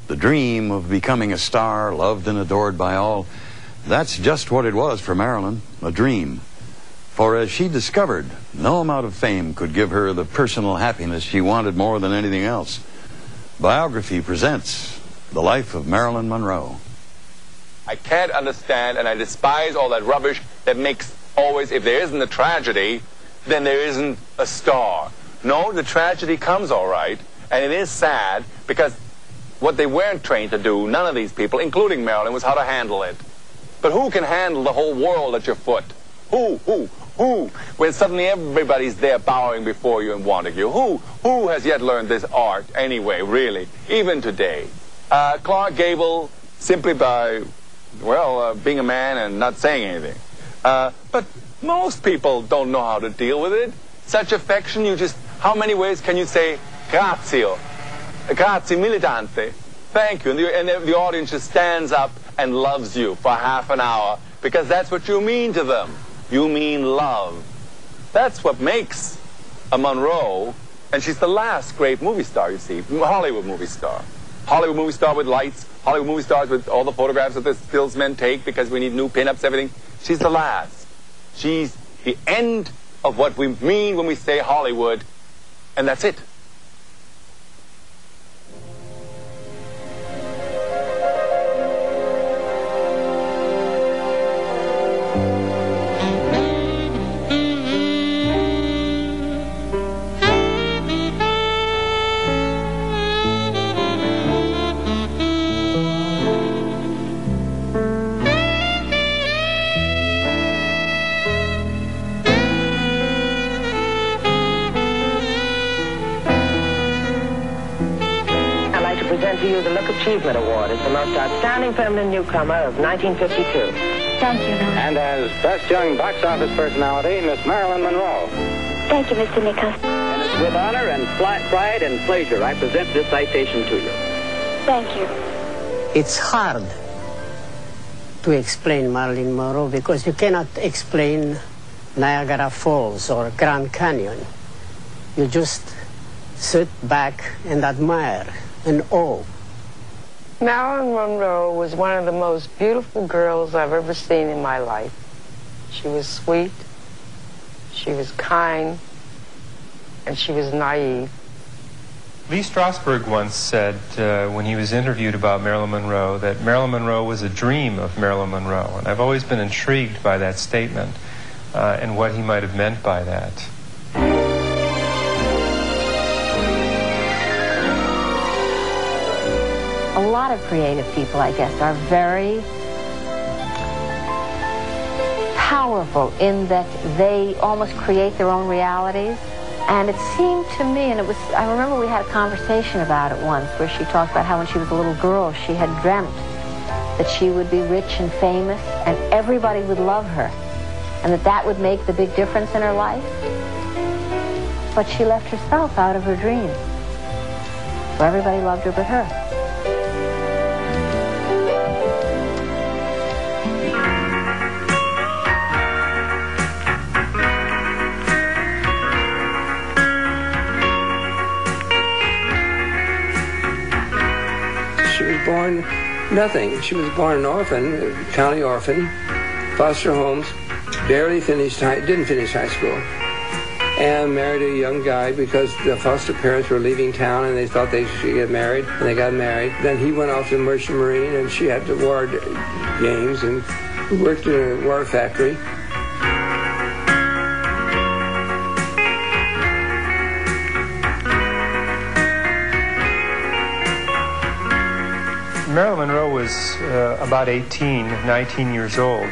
The dream of becoming a star, loved and adored by all, that's just what it was for Marilyn, a dream. For as she discovered, no amount of fame could give her the personal happiness she wanted more than anything else. Biography presents the life of Marilyn Monroe. I can't understand, and I despise all that rubbish that makes always, if there isn't a tragedy, then there isn't a star. No, the tragedy comes all right, and it is sad, because what they weren't trained to do, none of these people, including Marilyn, was how to handle it. But who can handle the whole world at your foot? Who? When suddenly everybody's there bowing before you and wanting you. Who has yet learned this art anyway, really, even today? Clark Gable, simply by, well, being a man and not saying anything. But most people don't know how to deal with it. Such affection, how many ways can you say, grazie militante, thank you, and the audience just stands up and loves you for half an hour, because that's what you mean to them. You mean love. That's what makes a Monroe, and she's the last great movie star, you see, Hollywood movie star. Hollywood movie star with lights, Hollywood movie stars with all the photographs that the stills men take because we need new pin-ups, everything. She's the last. She's the end of what we mean when we say Hollywood, and that's it. To you the Look Achievement Award as the most outstanding feminine newcomer of 1952. Thank you, Louis. And as Best Young Box Office Personality, Miss Marilyn Monroe. Thank you, Mr. Nichols. And it's with honor and pride and pleasure I present this citation to you. Thank you. It's hard to explain Marilyn Monroe because you cannot explain Niagara Falls or Grand Canyon. You just sit back and admire and awe. Marilyn Monroe was one of the most beautiful girls I've ever seen in my life. She was sweet, she was kind, and she was naive. Lee Strasberg once said, when he was interviewed about Marilyn Monroe, that Marilyn Monroe was a dream of Marilyn Monroe. And I've always been intrigued by that statement and what he might have meant by that. A lot of creative people, I guess, are very powerful in that they almost create their own realities. And it seemed to me, and I remember we had a conversation about it once where she talked about how when she was a little girl, she had dreamt that she would be rich and famous and everybody would love her and that would make the big difference in her life. But she left herself out of her dream. So everybody loved her but her. She was born nothing. She was born an orphan, county orphan, foster homes, didn't finish high school, and married a young guy because the foster parents were leaving town and they thought they should get married, and they got married. Then he went off to the Merchant Marine and she had the war games and worked in a war factory. Marilyn Monroe was about 19 years old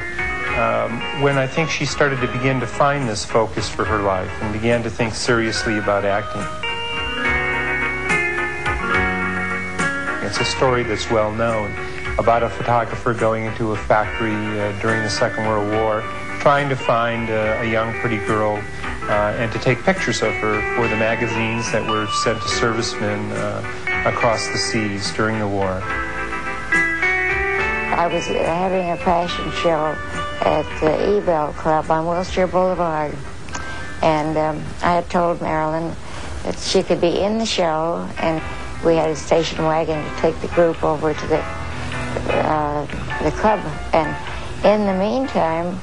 when I think she started to begin to find this focus for her life and began to think seriously about acting. It's a story that's well known about a photographer going into a factory during the Second World War, trying to find a young, pretty girl and to take pictures of her for the magazines that were sent to servicemen across the seas during the war. I was having a fashion show at the Ebell Club on Wilshire Boulevard, and I had told Marilyn that she could be in the show, and we had a station wagon to take the group over to the club. And in the meantime,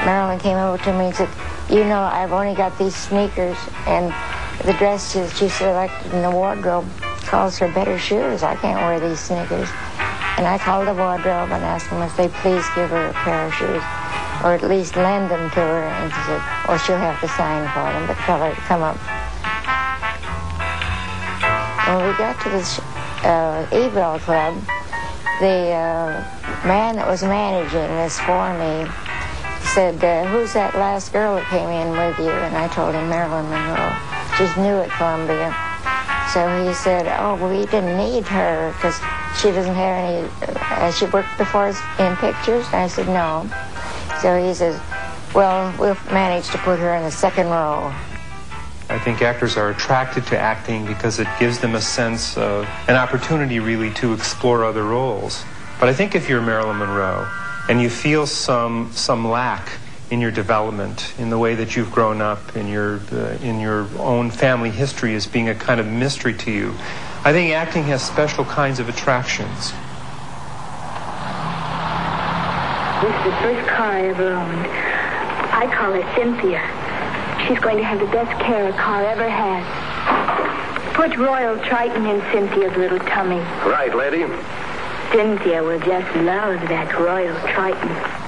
Marilyn came over to me and said, you know, I've only got these sneakers, and the dress that she selected in the wardrobe calls for better shoes. I can't wear these sneakers. And I called the wardrobe and asked them if they please give her a pair of shoes, or at least lend them to her. And she said, well, she'll have to sign for them, but tell her to come up. When we got to this Ebell Club, the man that was managing this for me said, who's that last girl that came in with you? And I told him Marilyn Monroe. She's new at Columbia. So he said, oh, well, we didn't need her because she doesn't have any, has she worked before in pictures? And I said, no. So he says, well, we'll manage to put her in the second row. I think actors are attracted to acting because it gives them a sense of an opportunity really to explore other roles. But I think if you're Marilyn Monroe and you feel some lack in your development, in the way that you've grown up, in your own family history as being a kind of mystery to you, I think acting has special kinds of attractions. This is the first car I ever owned. I call her Cynthia. She's going to have the best care a car ever had. Put Royal Triton in Cynthia's little tummy. Right, lady. Cynthia will just love that Royal Triton.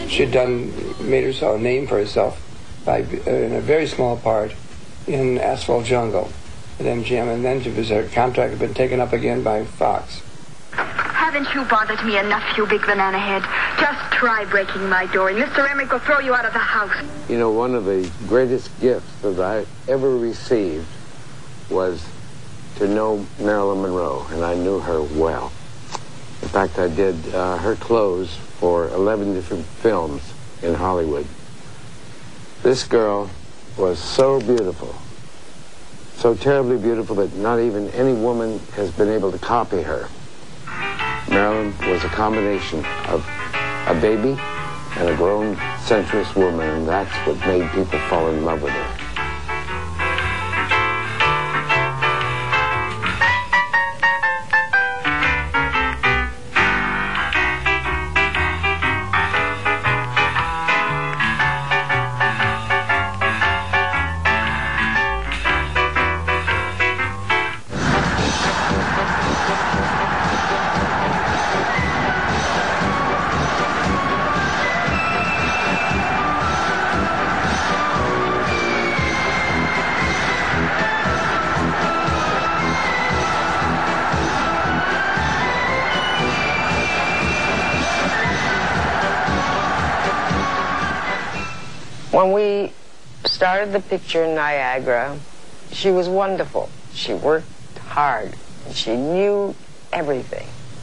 She'd made herself a name for herself by in a very small part in Asphalt Jungle at MGM, and then her contract had been taken up again by Fox. Haven't you bothered me enough, you big banana head? Just try breaking my door, and Mr. Emmerich will throw you out of the house. You know, one of the greatest gifts that I ever received was to know Marilyn Monroe, and I knew her well. In fact, I did her clothes for 11 different films in Hollywood. This girl was so beautiful, so terribly beautiful that not even any woman has been able to copy her. Marilyn was a combination of a baby and a grown, sensuous woman, and that's what made people fall in love with her. When we started the picture in Niagara, she was wonderful. She worked hard. She knew everything.